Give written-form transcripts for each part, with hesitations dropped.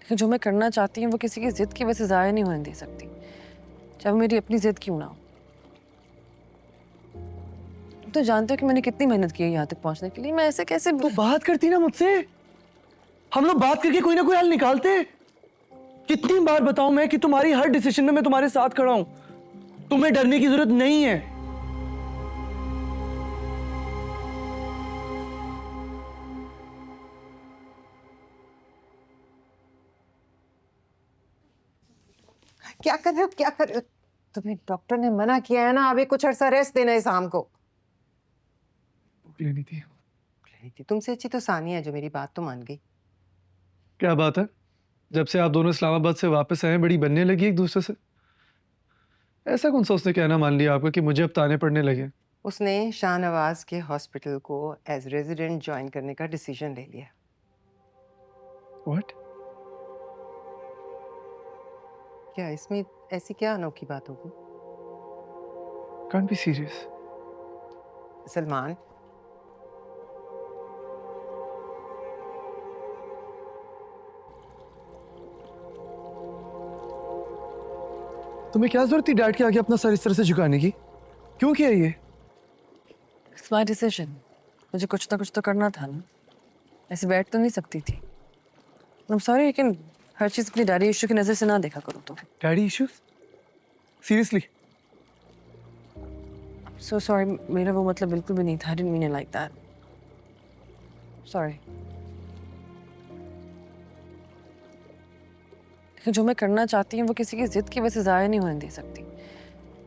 लेकिन जो मैं करना चाहती हूँ वो किसी की जिद की वजह से ज़ाया नहीं होने दे सकती, चाहे वो मेरी अपनी जिद क्यों ना हो। तुम तो जानते हो कि मैंने कितनी मेहनत की है यहाँ तक पहुँचने के लिए। मैं ऐसे कैसे तो बात करती ना मुझसे, हम लोग बात करके कोई ना कोई हल निकालते। कितनी बार बताऊं मैं कि तुम्हारी हर डिसीजन में मैं तुम्हारे साथ खड़ा हूं, तुम्हें डरने की जरूरत नहीं है। क्या कर रहे हो, क्या कर रहे हो? तुम्हें डॉक्टर ने मना किया है ना, अभी कुछ अर्सा रेस्ट देना है शाम को। लेनी थी। तुमसे अच्छी तो सानिया है जो मेरी बात तो मान गई। क्या बात है, जब से आप दोनों इस्लामाबाद से वापस आए बड़ी बनने लगी एक दूसरे से। ऐसा कौन सा उसने कहना मान लिया आपका कि मुझे अब ताने पड़ने लगे? उसने शाहनवाज के हॉस्पिटल को एज रेजिडेंट ज्वाइन करने का डिसीजन ले लिया। व्हाट? क्या इसमें ऐसी क्या अनोखी बात होगी? Can't be serious. सलमान, तुम्हें क्या जरूरत थी डैड के आगे अपना सर इस तरह से झुकाने की? क्यों किया ये? It's my decision. मुझे कुछ ना कुछ तो करना था ना, ऐसे बैठ तो नहीं सकती थी। आई एम सॉरी, लेकिन हर चीज़ अपनी डैडी इशू की नज़र से ना देखा करो। तो daddy issues? Seriously? So sorry, मेरा वो मतलब बिल्कुल भी नहीं था। I didn't mean it like that. Sorry. लेकिन जो मैं करना चाहती हूँ वो किसी की जिद की वजह से ज़ाया नहीं होने दे सकती,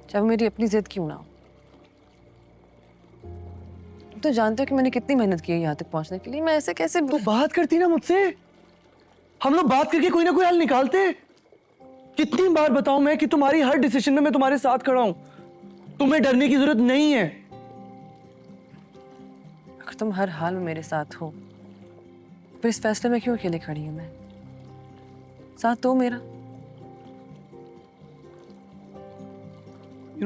चाहे वो मेरी अपनी जिद क्यों ना हो। तुम तो जानते हो कि मैंने कितनी मेहनत की है यहाँ तक पहुँचने के लिए। मैं ऐसे कैसे तो बात करती ना मुझसे, हम लोग बात करके कोई ना कोई हल निकालते। कितनी बार बताऊं मैं कि तुम्हारी हर डिसीजन में मैं तुम्हारे साथ खड़ा हूं, तुम्हें डरने की जरूरत नहीं है। अगर तुम हर हाल में मेरे साथ हो, फिर इस फैसले में क्यों अकेले खड़ी हूँ मैं? साथ दो मेरा।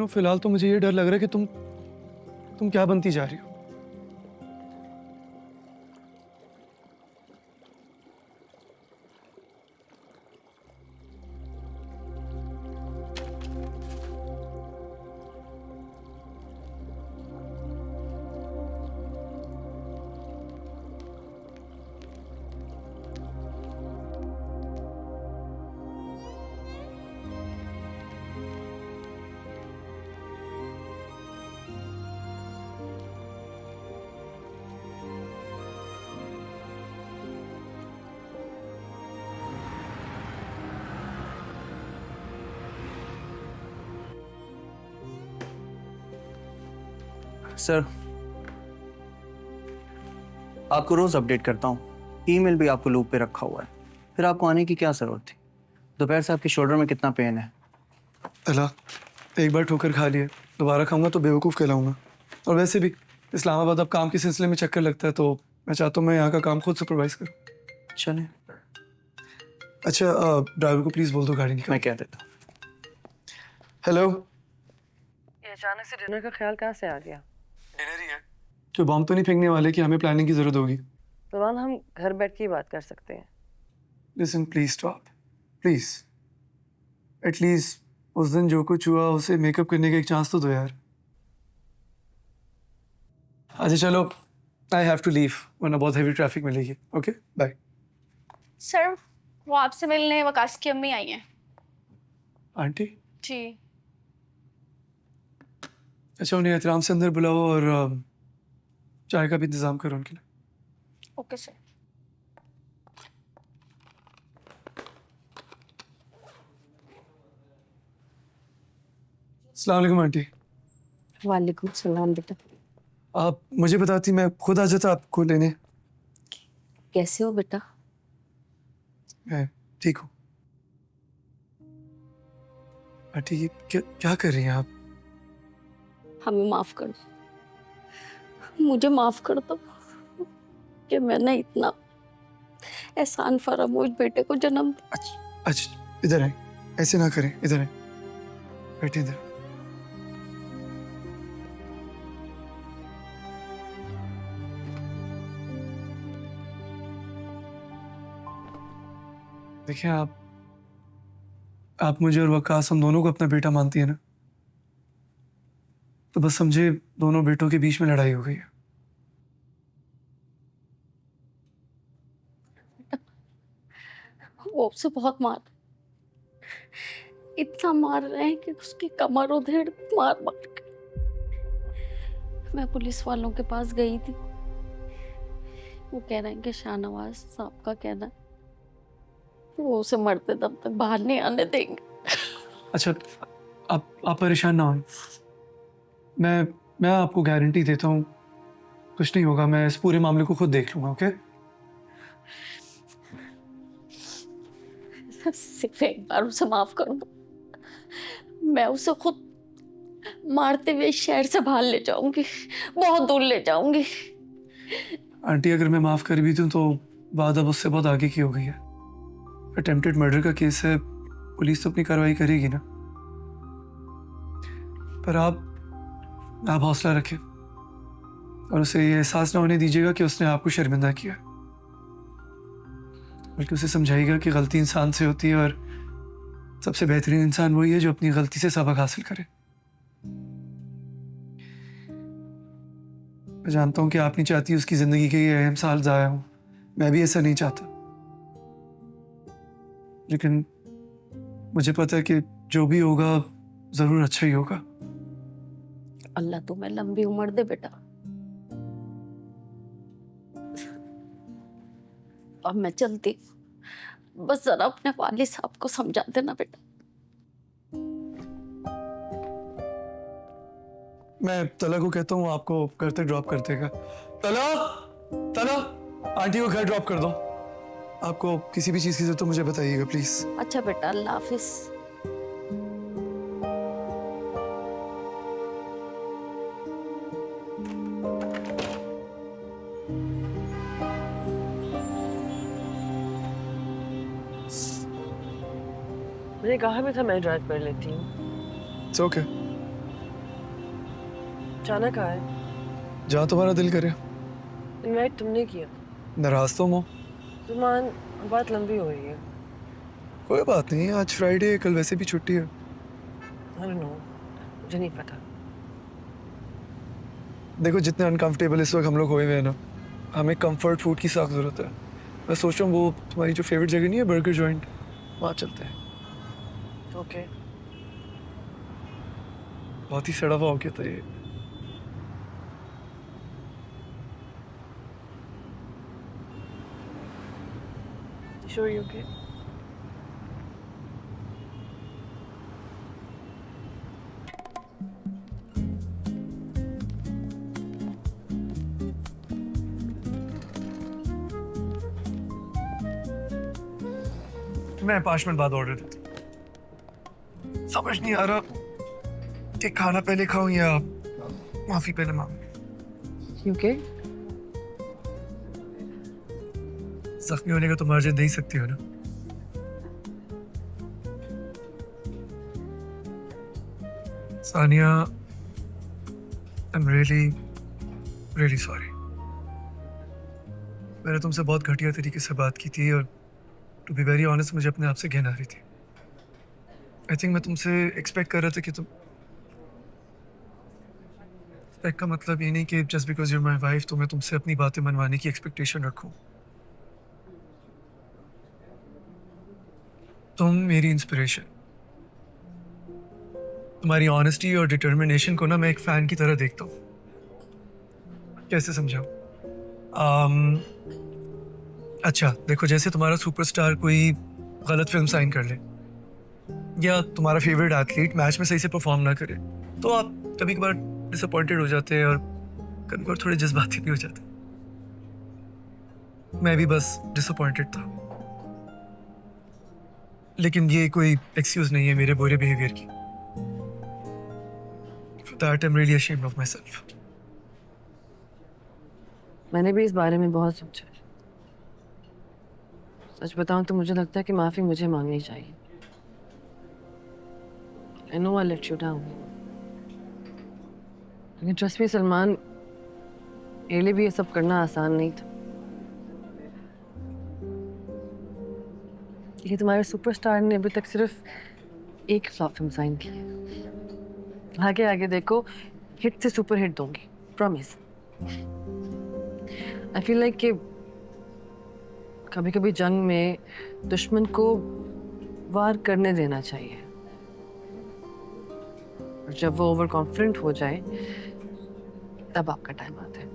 फिलहाल तो मुझे ये डर लग रहा है कि तुम क्या बनती जा रही हो। सर, आपको रोज अपडेट करता हूँ। ईमेल भी आपको लूप पे रखा हुआ है। फिर आपको आने की क्या जरूरत थी? दोपहर से आपके शोल्डर में कितना पेन है? अला, एक बार ठोकर खा लिया, दोबारा खाऊंगा तो बेवकूफ़ कहलाऊंगा। और वैसे भी इस्लामाबाद अब काम के सिलसिले में चक्कर लगता है, तो मैं चाहता हूँ मैं यहाँ का काम खुद सुपरवाइज करूँ। चले, अच्छा, ड्राइवर को प्लीज़ बोल दो गाड़ी निकाल। मैं कह देता हूँ। हेलो। ये अचानक से डिनर का ख्याल कहाँ से आ गया? डिनर ही है। क्यों बॉम्ब तो नहीं फेंकने वाले कि हमें प्लानिंग की जरूरत होगी? तुरंत हम घर बैठ के ही बात कर सकते हैं। Listen please stop, please. At least उस दिन जो कुछ हुआ उसे मेकअप करने का एक चांस तो दो यार। अच्छा चलो, आई हैव टू लीव वरना बहुत हेवी ट्रैफिक मिलेगी। Okay bye. सर, वो आपसे मिलने वकास की अम्मी आई हैं। आंटी? जी। अच्छा, उन्हें एहतराम से अंदर बुलाओ और चाय का भी इंतजाम करो उनके लिए। Okay sir. अस्सलाम वालेकुम आंटी। वालेकुम सलाम बेटा। आप मुझे बताती मैं खुद आ जाता आपको लेने। कैसे हो बेटा? मैं ठीक हूँ आंटी। ये क्या कर रही हैं आप? हमें माफ कर दो, मुझे माफ कर दो कि मैंने इतना एहसान फरामोश बेटे को जन्म दिया। अच्छा इधर आए, ऐसे ना करें, इधर आए, बैठे इधर। देखिए आप मुझे और वकास हम दोनों को अपना बेटा मानती है ना, तो बस समझे दोनों बेटों के बीच में लड़ाई हो गई है। वो उसे बहुत मार, इतना मार रहे हैं कि उसकी कमर उधेड़ मार मार के। मैं पुलिस वालों के पास गई थी, वो कह रहे हैं कि शाहनवाज साहब का कहना है वो उसे मरते दम तक बाहर नहीं आने देंगे। अच्छा, आप परेशान ना हो, मैं आपको गारंटी देता हूँ कुछ नहीं होगा। मैं इस पूरे मामले को खुद देख लूंगा। ओके? सिर्फ एक बार उसे माफ कर दो, मैं उसे खुद मारते हुए इस शहर से बाहर ले जाऊंगी, बहुत दूर ले जाऊंगी। आंटी, अगर मैं माफ कर भी दूं तो बात अब उससे बहुत आगे की हो गई है। अटेम्प्टेड मर्डर का केस है, पुलिस तो अपनी कार्रवाई करेगी ना। पर आप हौसला रखें और उसे ये एहसास ना होने दीजिएगा कि उसने आपको शर्मिंदा किया, बल्कि उसे समझाइएगा कि गलती इंसान से होती है और सबसे बेहतरीन इंसान वही है जो अपनी गलती से सबक हासिल करे। मैं जानता हूं कि आप नहीं चाहती उसकी जिंदगी के ये अहम साल जाया हो, मैं भी ऐसा नहीं चाहता, लेकिन मुझे पता है कि जो भी होगा जरूर अच्छा ही होगा। अल्लाह तुम्हें लंबी उम्र दे बेटा। अब मैं चलती, बस जरा अपने वालिद साहब को समझा देना बेटा। मैं तला को कहता हूँ आपको घर तक ड्रॉप कर देगा। तला, आंटी को घर ड्रॉप कर दो। आपको किसी भी चीज की जरूरत तो मुझे बताइएगा प्लीज। अच्छा बेटा, अल्लाह हाफिज। मैंने कहा भी था मैं ड्राइव कर लेती हूँ। इट्स ओके, जाना कहाँ है? जहाँ तुम्हारा दिल करे। इनवाइट तुमने किया। नाराज तो हो? जुमान, बात लंबी हो रही है। कोई बात नहीं, आज फ्राइडे है, कल वैसे भी छुट्टी है। आई डोंट नो, मुझे नहीं पता। देखो, जितने अनकंफर्टेबल इस वक्त हम लोग हुए हुए हैं ना, हमें कंफर्ट फूड की सख्त जरूरत है। मैं सोच रहा हूँ वो तुम्हारी जो फेवरेट जगह नहीं है बर्गर जॉइंट, वहाँ चलते हैं। ओके। बहुत ही सड़ा हुआ हो गया था ये। Sure you okay? मैं 5 मिनट बाद ऑर्डर देता हूँ। समझ नहीं आ रहा कि खाना पहले खाऊं या माफी पहले मांगूं। You okay? जख्मी होने का तो मार्जिन दे ही सकती हो ना। Sania, I am really sorry. मैंने तुमसे बहुत घटिया तरीके से बात की थी और टू बी वेरी ऑनेस्ट मुझे अपने आप से घिन आ रही थी। आई थिंक मैं तुमसे एक्सपेक्ट कर रहा था कि तुम, एक्सपेक्ट का मतलब ये नहीं कि just because you my wife तो मैं तुमसे अपनी बातें मनवाने की एक्सपेक्टेशन रखूं। तुम मेरी इंस्पिरेशन, तुम्हारी ऑनेस्टी और डिटर्मिनेशन को ना मैं एक फैन की तरह देखता हूँ। कैसे समझाऊं? अच्छा देखो, जैसे तुम्हारा सुपरस्टार कोई गलत फिल्म साइन कर ले या तुम्हारा फेवरेट एथलीट मैच में सही से परफॉर्म ना करे तो आप कभी कभार डिसअपॉइंटेड हो जाते हैं और कभी कभार थोड़े जज्बाती भी हो जाते हैं। मैं भी बस डिसअपॉइंटेड था, लेकिन ये कोई एक्सक्यूज नहीं है मेरे बुरे बिहेवियर की। For that I'm really ashamed of myself. मैंने भी इस बारे में बहुत सोचा। सच बताऊं तो मुझे लगता है कि माफी मुझे मांगनी चाहिए। I know I let you down. लेकिन ट्रस्ट मी सलमान, मेरे लिए भी ये सब करना आसान नहीं था। ये तुम्हारे सुपरस्टार ने अभी तक सिर्फ एक फ्लॉप फिल्म साइन की है। आगे आगे देखो, हिट से सुपर हिट दूंगी, प्रॉमिस। आई फील लाइक कि कभी कभी जंग में दुश्मन को वार करने देना चाहिए, और जब वो ओवर कॉन्फिडेंट हो जाए तब आपका टाइम आता है।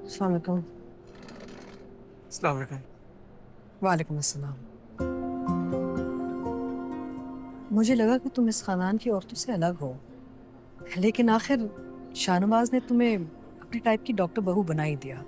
अस्सलाम वालेकुम। अस्सलाम वालेकुम। वालेकुम अस्सलाम। मुझे लगा कि तुम इस खानदान की औरतों से अलग हो, लेकिन आखिर शाहनवाज ने तुम्हें अपने टाइप की डॉक्टर बहू बना ही दिया।